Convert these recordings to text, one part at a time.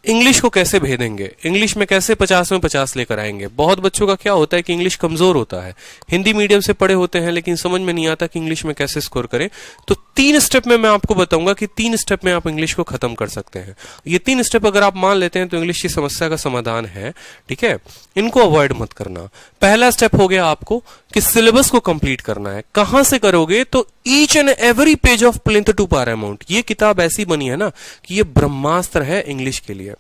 English को कैसे भेदेंगे, English में कैसे 50 में 50 लेकर आएंगे। बहुत बच्चों का क्या होता है कि इंग्लिश कमजोर होता है, हिंदी मीडियम से पढ़े होते हैं लेकिन समझ में नहीं आता कि इंग्लिश में कैसे स्कोर करें। तो 3 स्टेप में मैं आपको बताऊंगा कि 3 स्टेप में आप इंग्लिश को खत्म कर सकते हैं। ये 3 स्टेप अगर आप मान लेते हैं तो इंग्लिश की समस्या का समाधान है, ठीक है। इनको अवॉइड मत करना। पहला स्टेप हो गया आपको कि सिलेबस को कंप्लीट करना है। कहां से करोगे, तो each and every page of Plinth to Paramount, ये किताब ऐसी बनी है ना कि ये ब्रह्मास्त्र है इंग्लिश के लिए,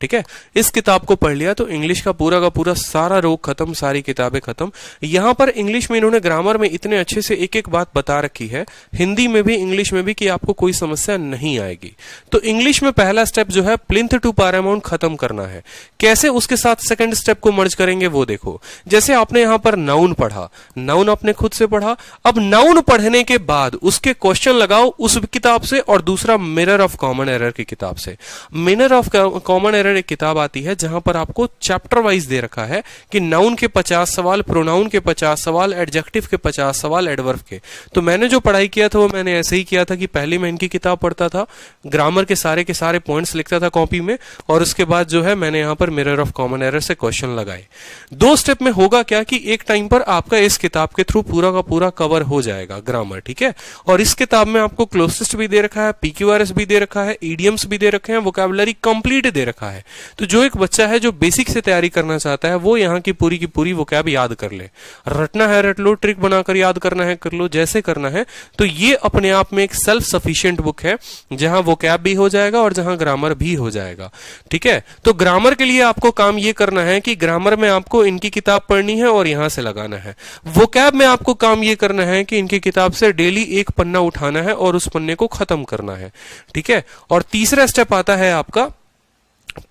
ठीक है। इस किताब को पढ़ लिया तो इंग्लिश का पूरा सारा रोग खत्म, सारी किताबें खत्म। यहां पर इंग्लिश में इन्होंने ग्रामर में इतने अच्छे से एक एक बात बता रखी है, हिंदी में भी इंग्लिश में भी, कि आपको कोई समस्या नहीं आएगी। तो इंग्लिश में पहला स्टेप जो है प्लिंथ टू पैरामाउंट खत्म करना है। कैसे उसके साथ सेकंड स्टेप को मर्ज करेंगे वो देखो। जैसे आपने यहां पर नाउन पढ़ा, नाउन आपने खुद से पढ़ा, अब नाउन पढ़ने के बाद उसके क्वेश्चन लगाओ उस किताब से, और दूसरा मिरर ऑफ कॉमन एरर की किताब से। मिरर ऑफ कॉमन एरर एक किताब आती है जहां पर आपको चैप्टर वाइज दे रखा है कि नाउन के 50 सवाल, प्रोनाउन के 50 सवाल, एडजेक्टिव के 50 सवाल, एडवर्ब के। तो मैंने जो पढ़ाई किया था वो मैंने ऐसे ही किया था कि पहले मैं इनकी किताब पढ़ता था, ग्रामर के सारे पॉइंट्स लिखता था कॉपी में, और उसके बाद जो है मैंने यहां पर मिरर ऑफ कॉमन एरर से क्वेश्चन लगाए। 2 स्टेप में होगा क्या कि एक टाइम पर आपका इस किताब के थ्रू पूरा का पूरा कवर हो जाएगा ग्रामर, ठीक है। और इस किताब में आपको क्लोजिस्ट भी दे रखा है, पीक्यूआरएस भी दे रखा है, ईडियम्स भी दे रखे हैं, वोकैबुलरी कंप्लीट दे रखा है। तो जो एक बच्चा है जो बेसिक से तैयारी करना चाहता है वो यहाँ की पूरी वोकैब याद कर ले। रटना है रट लो, ट्रिक बनाकर याद करना है कर लो, जैसे करना है। तो ये अपने आप में एक सेल्फ सफिशिएंट बुक है जहां वोकैब भी हो जाएगा और जहां ग्रामर भी हो जाएगा, ठीक है। तो ग्रामर के लिए आपको काम ये करना है कि ग्रामर में आपको इनकी किताब पढ़नी है और यहां से लगाना है। वोकैब में आपको काम ये करना है कि इनकी किताब से डेली एक पन्ना उठाना है और उस पन्ने को खत्म करना है, ठीक है। और तीसरा स्टेप आता है आपका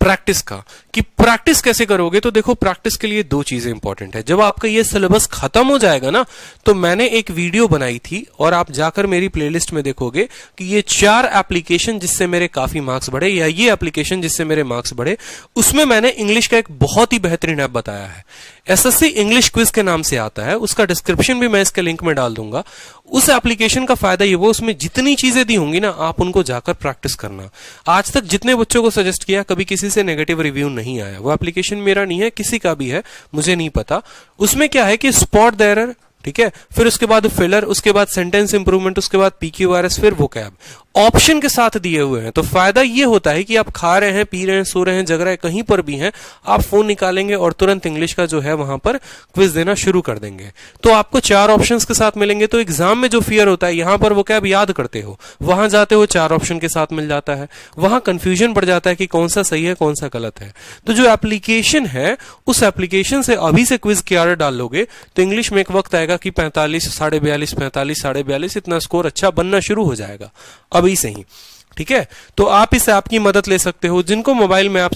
प्रैक्टिस का, कि प्रैक्टिस कैसे करोगे। तो देखो प्रैक्टिस के लिए 2 चीजें इंपॉर्टेंट है। जब आपका ये सिलेबस खत्म हो जाएगा ना, तो मैंने एक वीडियो बनाई थी और आप जाकर मेरी प्लेलिस्ट में देखोगे कि ये 4 एप्लीकेशन जिससे मेरे काफी मार्क्स बढ़े, या ये एप्लीकेशन जिससे मेरे मार्क्स बढ़े, उसमें मैंने इंग्लिश का एक बहुत ही बेहतरीन ऐप बताया है। एसएससी इंग्लिश क्विज के नाम से आता है, उसका डिस्क्रिप्शन भी मैं इसके लिंक में डाल दूंगा। उस एप्लीकेशन का फायदा ये, वो उसमें जितनी चीजें दी होंगी ना, आप उनको जाकर प्रैक्टिस करना। आज तक जितने बच्चों को सजेस्ट किया, कभी किसी से नेगेटिव रिव्यू नहीं आया। वो एप्लीकेशन मेरा नहीं है, किसी का भी है, मुझे नहीं पता। उसमें क्या है कि स्पॉट द एरर, ठीक है, फिर उसके बाद फिलर, उसके बाद सेंटेंस इंप्रूवमेंट, उसके बाद पीक्यूआरएस, फिर वोकैब ऑप्शन के साथ दिए हुए हैं। तो फायदा ये होता है कि आप खा रहे हैं, पी रहे हैं, सो रहे हैं, जग रहे हैं, कहीं पर भी हैं, आप फोन निकालेंगे और तुरंत इंग्लिश का जो है वहां पर क्विज देना शुरू कर देंगे। तो आपको 4 ऑप्शंस के साथ मिलेंगे। तो एग्जाम में जो फियर होता है, यहां पर वोकैब याद करते हो, वहां जाते हो 4 ऑप्शन के साथ मिल जाता है, वहां कंफ्यूजन बढ़ जाता है कि कौन सा सही है कौन सा गलत है। तो जो एप्लीकेशन है, उस एप्लीकेशन से अभी से क्विज की आर्डर डाल लोगे तो इंग्लिश में एक वक्त आएगा कि 45, 42.5, 45, 42.5 इतना स्कोर अच्छा बनना शुरू हो जाएगा अभी से ही, ठीक है। तो आप इस ऐप की मदद ले सकते हो। जिनको मोबाइल में आप